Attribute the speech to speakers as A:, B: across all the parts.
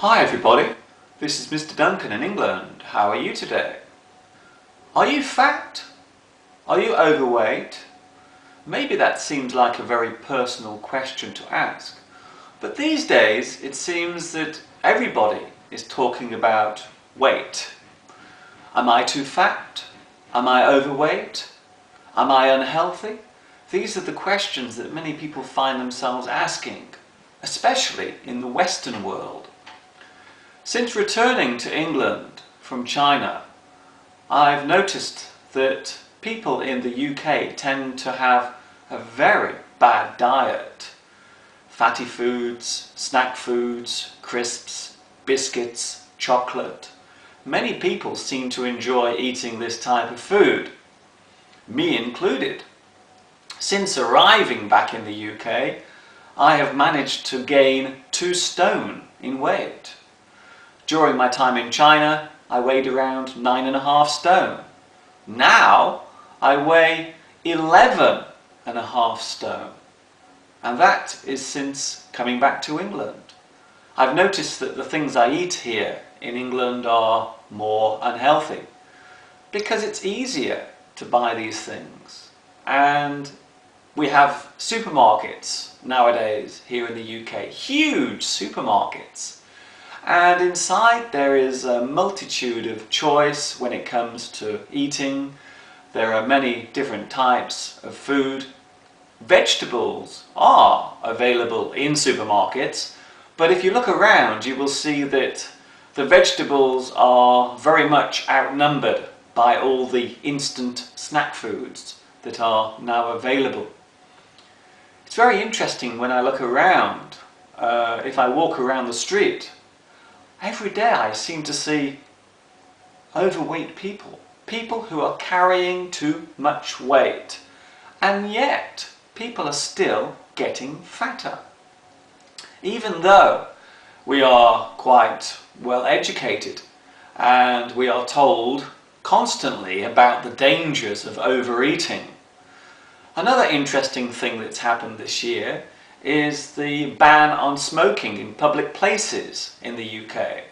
A: Hi everybody, this is Mr. Duncan in England. How are you today? Are you fat? Are you overweight? Maybe that seems like a very personal question to ask, but these days it seems that everybody is talking about weight. Am I too fat? Am I overweight? Am I unhealthy? These are the questions that many people find themselves asking, especially in the Western world. Since returning to England from China, I've noticed that people in the UK tend to have a very bad diet. Fatty foods, snack foods, crisps, biscuits, chocolate. Many people seem to enjoy eating this type of food, me included. Since arriving back in the UK, I have managed to gain 2 stone in weight. During my time in China, I weighed around 9.5 stone. Now I weigh 11.5 stone. And that is since coming back to England. I've noticed that the things I eat here in England are more unhealthy because it's easier to buy these things. And we have supermarkets nowadays here in the UK, huge supermarkets. And inside there is a multitude of choice when it comes to eating. There are many different types of food. Vegetables are available in supermarkets, but if you look around you will see that the vegetables are very much outnumbered by all the instant snack foods that are now available. It's very interesting when I look around, if I walk around the street. Every day I seem to see overweight people, people who are carrying too much weight, and yet people are still getting fatter. Even though we are quite well educated and we are told constantly about the dangers of overeating. Another interesting thing that's happened this year is the ban on smoking in public places in the UK.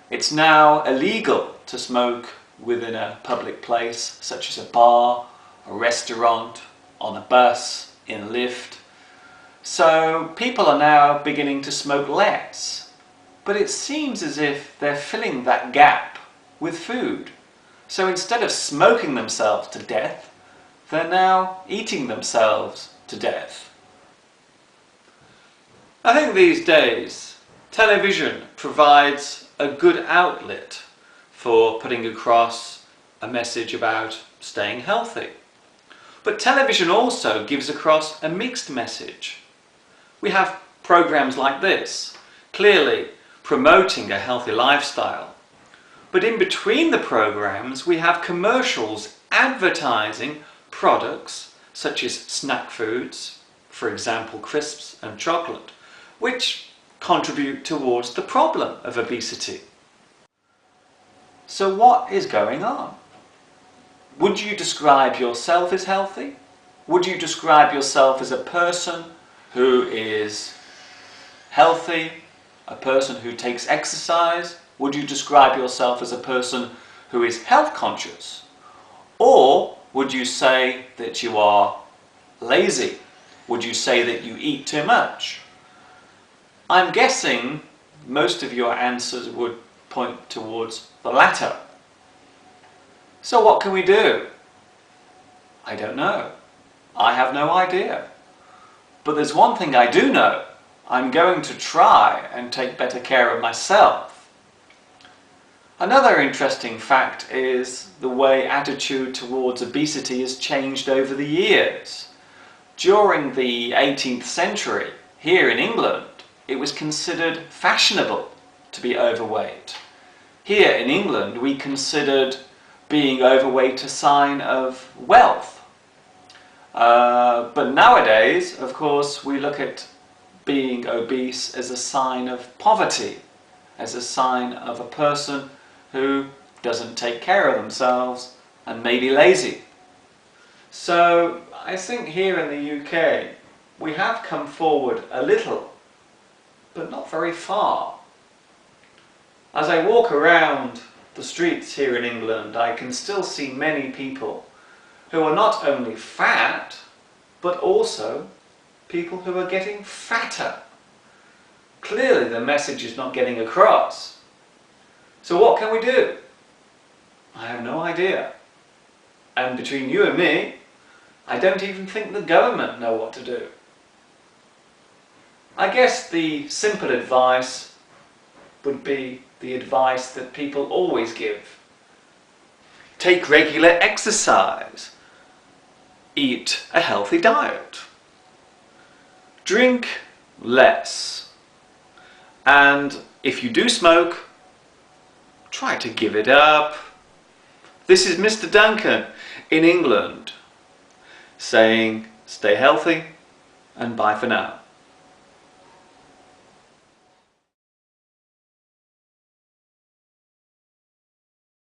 A: It's now illegal to smoke within a public place, such as a bar, a restaurant, on a bus, in a lift. So people are now beginning to smoke less, but it seems as if they're filling that gap with food. So instead of smoking themselves to death, they're now eating themselves to death. I think these days television provides a good outlet for putting across a message about staying healthy. But television also gives across a mixed message. We have programs like this, clearly promoting a healthy lifestyle. But in between the programs we have commercials advertising products such as snack foods, for example crisps and chocolate, which contribute towards the problem of obesity. So what is going on? Would you describe yourself as healthy? Would you describe yourself as a person who is healthy, a person who takes exercise? Would you describe yourself as a person who is health conscious? Or would you say that you are lazy? Would you say that you eat too much? I'm guessing most of your answers would point towards the latter. So what can we do? I don't know. I have no idea. But there's one thing I do know. I'm going to try and take better care of myself. Another interesting fact is the way attitude towards obesity has changed over the years. During the 18th century, here in England, it was considered fashionable to be overweight. Here in England we considered being overweight a sign of wealth. But nowadays, of course, we look at being obese as a sign of poverty, as a sign of a person who doesn't take care of themselves and may be lazy. So I think here in the UK we have come forward a little, but not very far. As I walk around the streets here in England, I can still see many people who are not only fat, but also people who are getting fatter. Clearly the message is not getting across. So what can we do? I have no idea. And between you and me, I don't even think the government know what to do. I guess the simple advice would be the advice that people always give. Take regular exercise. Eat a healthy diet. Drink less. And if you do smoke, try to give it up. This is Mr. Duncan in England saying stay healthy and bye for now.